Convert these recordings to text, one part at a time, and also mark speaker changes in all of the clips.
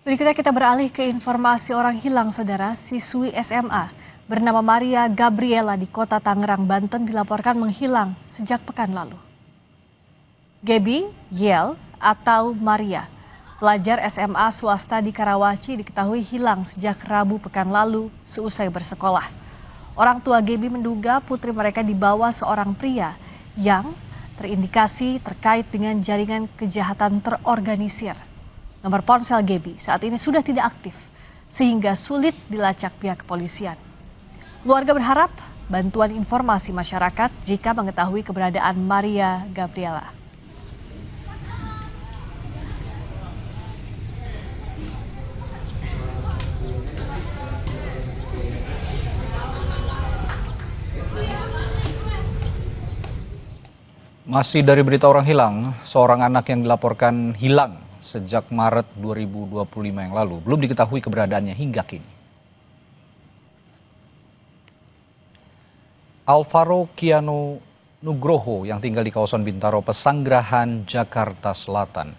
Speaker 1: Berikutnya kita beralih ke informasi orang hilang, saudara. Siswi SMA bernama Maria Gabriela di kota Tangerang, Banten dilaporkan menghilang sejak pekan lalu. Gaby Yel atau Maria, pelajar SMA swasta di Karawaci, diketahui hilang sejak Rabu pekan lalu seusai bersekolah. Orang tua Gaby menduga putri mereka dibawa seorang pria yang terindikasi terkait dengan jaringan kejahatan terorganisir. Nomor ponsel Gaby saat ini sudah tidak aktif sehingga sulit dilacak pihak kepolisian. Keluarga berharap bantuan informasi masyarakat jika mengetahui keberadaan Maria Gabriela.
Speaker 2: Masih dari berita orang hilang, seorang anak yang dilaporkan hilang sejak Maret 2025 yang lalu belum diketahui keberadaannya hingga kini. Alvaro Kiano Nugroho yang tinggal di kawasan Bintaro, Pesanggerahan, Jakarta Selatan,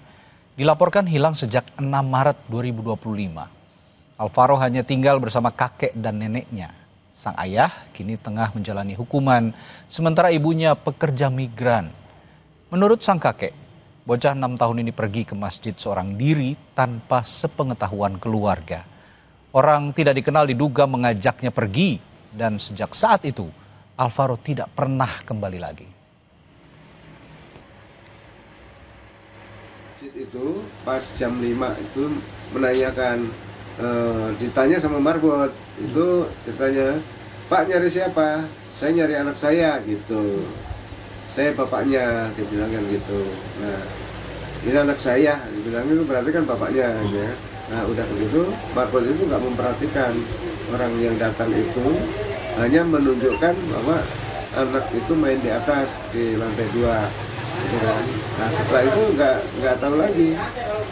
Speaker 2: dilaporkan hilang sejak 6 Maret 2025. Alvaro hanya tinggal bersama kakek dan neneknya. Sang ayah kini tengah menjalani hukuman, sementara ibunya pekerja migran. Menurut sang kakek, bocah 6 tahun ini pergi ke masjid seorang diri tanpa sepengetahuan keluarga. Orang tidak dikenal diduga mengajaknya pergi, dan sejak saat itu Alvaro tidak pernah kembali lagi.
Speaker 3: Itu pas jam 5 itu menanyakan, ditanya sama Marbot, itu ditanya, "Pak, nyari siapa?" "Saya nyari anak saya," gitu. "Saya bapaknya," dia bilang kan gitu. Nah, "Ini anak saya," dia bilang, itu berarti kan bapaknya ya. Nah, udah begitu Marbot itu nggak memperhatikan orang yang datang itu, hanya menunjukkan bahwa anak itu main di atas di lantai 2 gitu kan. Nah, setelah itu nggak tahu lagi.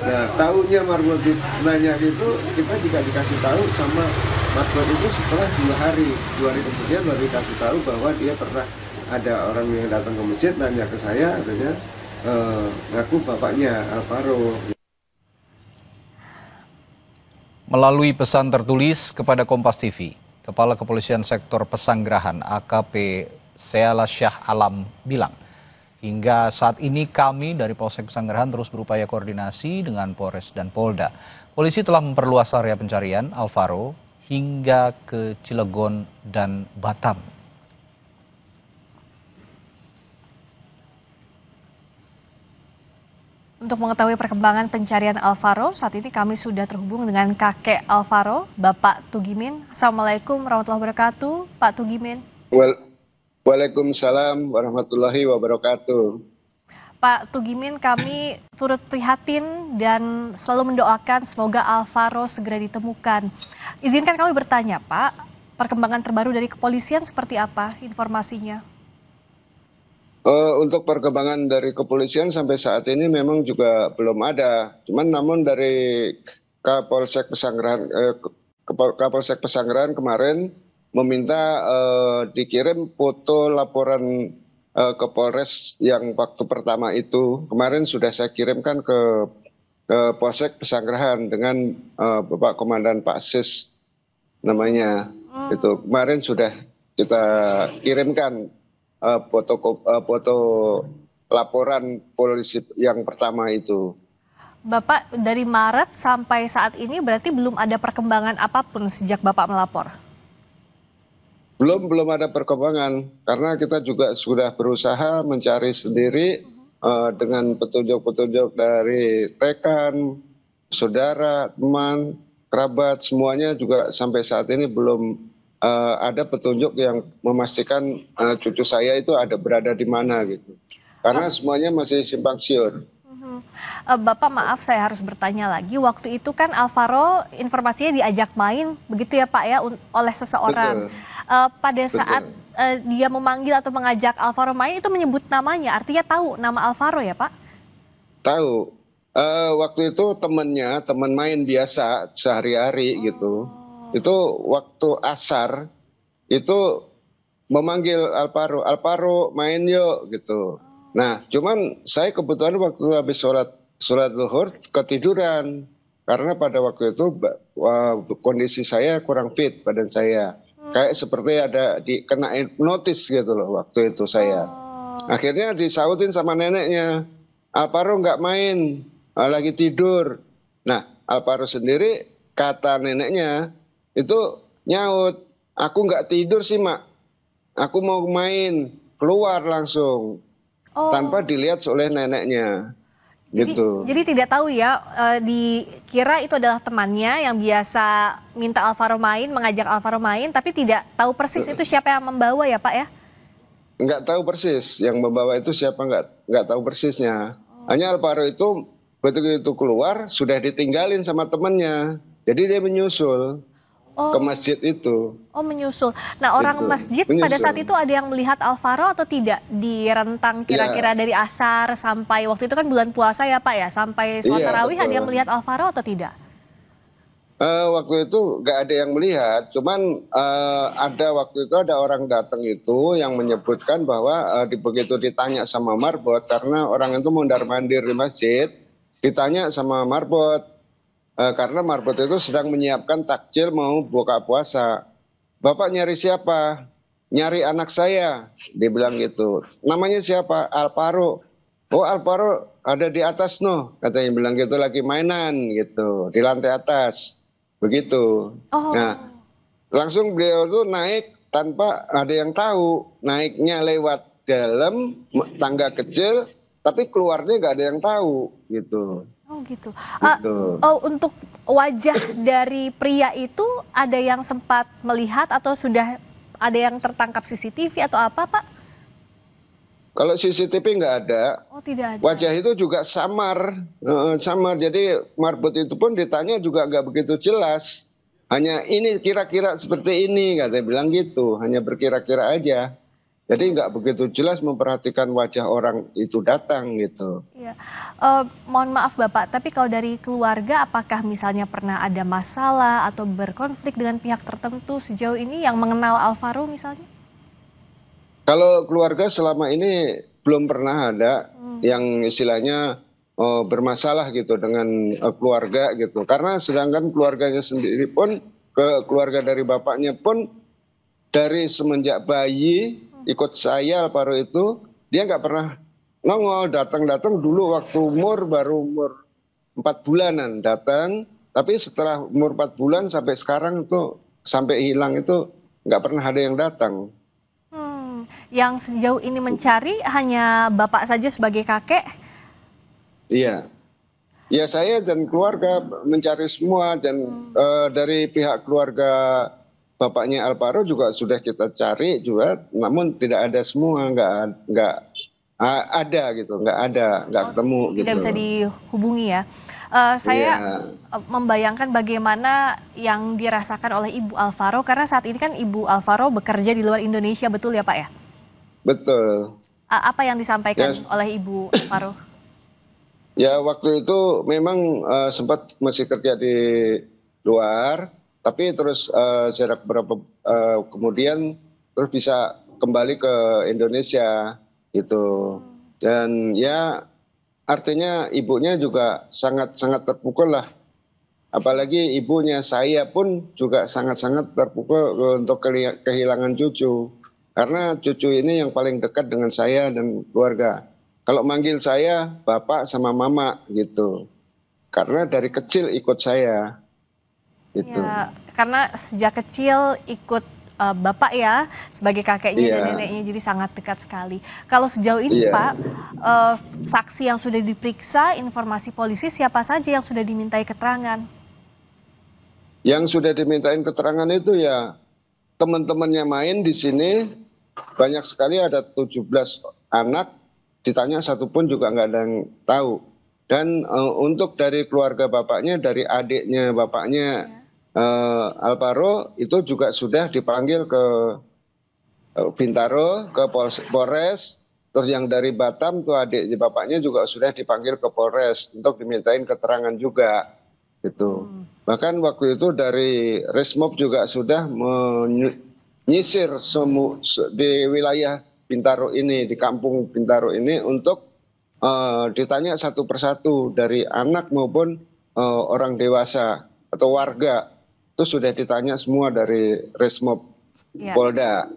Speaker 3: Nah, tahunya Marbot nanya gitu, kita juga dikasih tahu sama Marbot itu setelah 2 hari kemudian baru dikasih tahu bahwa dia pernah ada orang yang datang ke masjid nanya ke saya, katanya ngaku bapaknya Alvaro.
Speaker 2: Melalui pesan tertulis kepada Kompas TV, Kepala Kepolisian Sektor Pesanggerahan AKP Seala Syah Alam bilang, hingga saat ini kami dari Polsek Pesanggerahan terus berupaya koordinasi dengan Polres dan Polda. Polisi telah memperluas area pencarian Alvaro hingga ke Cilegon dan Batam.
Speaker 1: Untuk mengetahui perkembangan pencarian Alvaro, saat ini kami sudah terhubung dengan kakek Alvaro, Bapak Tugimin. Assalamualaikum warahmatullahi wabarakatuh, Pak Tugimin.
Speaker 3: Waalaikumsalam warahmatullahi wabarakatuh.
Speaker 1: Pak Tugimin, kami turut prihatin dan selalu mendoakan semoga Alvaro segera ditemukan. Izinkan kami bertanya, Pak, perkembangan terbaru dari kepolisian seperti apa informasinya?
Speaker 3: Untuk perkembangan dari kepolisian sampai saat ini memang juga belum ada. Namun dari Kapolsek Pesanggerahan kemarin meminta dikirim foto laporan ke Polres yang waktu pertama itu. Kemarin sudah saya kirimkan ke Polsek Pesanggerahan dengan Bapak Komandan Pak Sis namanya. Itu kemarin sudah kita kirimkan foto laporan polisi yang pertama itu.
Speaker 1: Bapak, dari Maret sampai saat ini berarti belum ada perkembangan apapun sejak Bapak melapor?
Speaker 3: Belum ada perkembangan, karena kita juga sudah berusaha mencari sendiri dengan petunjuk-petunjuk dari rekan, saudara, teman, kerabat, semuanya juga sampai saat ini belum ada petunjuk yang memastikan cucu saya itu berada di mana gitu. Karena semuanya masih simpang siur.
Speaker 1: Bapak, maaf saya harus bertanya lagi. Waktu itu kan Alvaro informasinya diajak main, begitu ya Pak ya, oleh seseorang. Pada saat dia memanggil atau mengajak Alvaro main, itu menyebut namanya, artinya tahu nama Alvaro ya Pak?
Speaker 3: Tahu. Waktu itu teman main biasa sehari-hari gitu. Itu waktu asar itu memanggil Alvaro main yuk gitu. Nah, cuman saya kebetulan waktu habis sholat zuhur ketiduran. karena pada waktu itu kondisi saya kurang fit badan saya. Kayak seperti ada kena hipnotis gitu loh waktu itu saya. Akhirnya disautin sama neneknya, Alvaro nggak main, lagi tidur. Nah, Alvaro sendiri kata neneknya itu nyaut, aku nggak tidur sih mak, aku mau main, keluar langsung tanpa dilihat oleh neneknya.
Speaker 1: Jadi tidak tahu ya, dikira itu adalah temannya yang biasa minta Alvaro main, mengajak Alvaro main, tapi tidak tahu persis itu siapa yang membawa ya Pak ya?
Speaker 3: Nggak tahu persis yang membawa itu siapa, nggak tahu persisnya. Hanya Alvaro itu begitu keluar sudah ditinggalin sama temannya, jadi dia menyusul ke masjid itu.
Speaker 1: Oh menyusul. Nah orang masjid pada saat itu ada yang melihat Alvaro atau tidak di rentang kira-kira dari asar sampai waktu itu kan bulan puasa ya Pak ya, sampai sholat tarawih ada yang melihat Alvaro atau tidak?
Speaker 3: Waktu itu nggak ada yang melihat, cuman waktu itu ada orang datang itu yang menyebutkan bahwa begitu ditanya sama marbot, karena orang itu mondar-mandir di masjid, ditanya sama marbot, karena marbot itu sedang menyiapkan takjil mau buka puasa. Bapak nyari siapa? Nyari anak saya, dia bilang gitu. Namanya siapa? Alvaro. Oh Alvaro ada di atas no, katanya bilang gitu, lagi mainan gitu di lantai atas. Begitu. Nah, langsung beliau tuh naik tanpa ada yang tahu. Naiknya lewat dalam tangga kecil, tapi keluarnya nggak ada yang tahu gitu.
Speaker 1: Oh gitu. Untuk wajah dari pria itu ada yang sempat melihat atau sudah ada yang tertangkap CCTV atau apa Pak?
Speaker 3: Kalau CCTV nggak ada.
Speaker 1: Oh tidak ada.
Speaker 3: Wajah itu juga samar, samar. Jadi marbot itu pun ditanya juga nggak begitu jelas. Hanya ini kira-kira seperti ini, katanya bilang gitu. Hanya berkira-kira aja. Jadi nggak begitu jelas memperhatikan wajah orang itu datang gitu.
Speaker 1: Iya. Mohon maaf Bapak, tapi kalau dari keluarga apakah misalnya pernah ada masalah atau berkonflik dengan pihak tertentu sejauh ini yang mengenal Alvaro misalnya?
Speaker 3: Kalau keluarga selama ini belum pernah ada yang istilahnya bermasalah gitu dengan keluarga gitu. Karena sedangkan keluarganya sendiri pun, keluarga dari bapaknya pun dari semenjak bayi ikut saya Alvaro itu, dia nggak pernah nongol, datang dulu waktu baru umur 4 bulanan datang, tapi setelah umur 4 bulan sampai sekarang itu, sampai hilang itu nggak pernah ada yang datang.
Speaker 1: Yang sejauh ini mencari hanya Bapak saja sebagai kakek?
Speaker 3: Iya. Ya saya dan keluarga mencari semua, dan dari pihak keluarga bapaknya Alvaro juga sudah kita cari juga, namun tidak ada semua, nggak ada gitu, nggak ketemu gitu.
Speaker 1: Tidak bisa dihubungi ya. Saya membayangkan bagaimana yang dirasakan oleh Ibu Alvaro, karena saat ini kan Ibu Alvaro bekerja di luar Indonesia, betul ya Pak ya?
Speaker 3: Betul.
Speaker 1: Apa yang disampaikan oleh Ibu Alvaro?
Speaker 3: Ya waktu itu memang sempat masih kerja di luar, tapi terus jarak berapa kemudian terus bisa kembali ke Indonesia gitu. Dan ya artinya ibunya juga sangat-sangat terpukul lah. Apalagi ibunya saya pun juga sangat-sangat terpukul untuk kehilangan cucu. Karena cucu ini yang paling dekat dengan saya dan keluarga. Kalau manggil saya bapak sama mama gitu. Karena dari kecil ikut saya. Gitu.
Speaker 1: Ya, karena sejak kecil ikut Bapak ya sebagai kakeknya dan neneknya, jadi sangat dekat sekali. Kalau sejauh ini Pak, saksi yang sudah diperiksa, informasi polisi siapa saja yang sudah dimintai keterangan?
Speaker 3: Yang sudah dimintain keterangan itu ya teman-temannya main di sini, banyak sekali, ada 17 anak, ditanya satupun juga nggak ada yang tahu. Dan untuk dari keluarga bapaknya, dari adiknya bapaknya Alvaro itu juga sudah dipanggil ke Bintaro, ke Polres. Terus yang dari Batam tuh adik bapaknya juga sudah dipanggil ke Polres untuk dimintain keterangan juga gitu. Bahkan waktu itu dari Resmob juga sudah menyisir di wilayah Bintaro ini, di kampung Bintaro ini, untuk ditanya satu persatu dari anak maupun
Speaker 4: orang dewasa atau warga itu sudah ditanya semua dari Resmob
Speaker 1: Ya.
Speaker 4: Polda.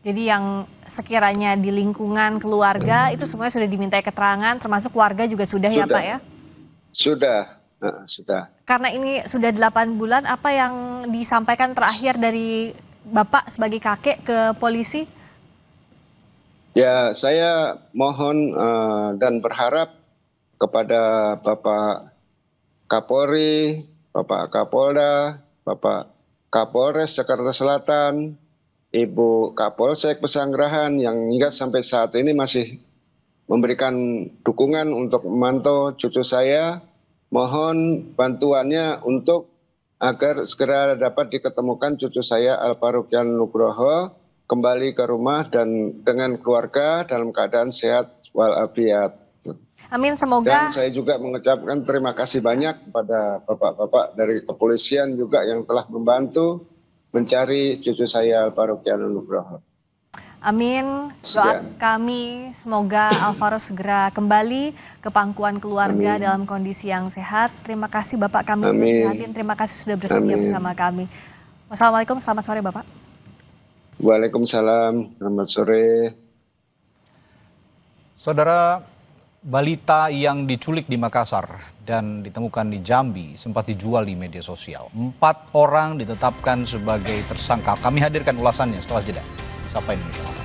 Speaker 1: Jadi yang sekiranya di lingkungan keluarga itu semuanya sudah dimintai keterangan, termasuk warga juga sudah ya Pak ya?
Speaker 4: Sudah.
Speaker 1: Karena ini sudah 8 bulan, apa yang disampaikan terakhir dari Bapak sebagai kakek ke polisi?
Speaker 4: Ya, saya mohon dan berharap kepada Bapak Kapolri, Bapak Kapolda, Bapak Kapolres Jakarta Selatan, Ibu Kapolsek Pesanggerahan yang hingga sampai saat ini masih memberikan dukungan untuk memantau cucu saya. Mohon bantuannya untuk agar segera dapat diketemukan cucu saya Alfaruqian Nugroho kembali ke rumah dan dengan keluarga dalam keadaan sehat walafiat.
Speaker 1: Amin, semoga.
Speaker 4: Dan saya juga mengucapkan terima kasih banyak kepada bapak-bapak dari kepolisian juga yang telah membantu mencari cucu saya Alfaruqian Nugroho.
Speaker 1: Amin, doa kami semoga Alvaro segera kembali ke pangkuan keluarga dalam kondisi yang sehat. Terima kasih Bapak, kami prihatin, terima kasih sudah bersedia bersama kami. Wassalamualaikum, selamat sore Bapak.
Speaker 4: Waalaikumsalam, selamat sore.
Speaker 2: Saudara, balita yang diculik di Makassar dan ditemukan di Jambi sempat dijual di media sosial. 4 orang ditetapkan sebagai tersangka. Kami hadirkan ulasannya setelah jeda. Sapa Indonesia Malam.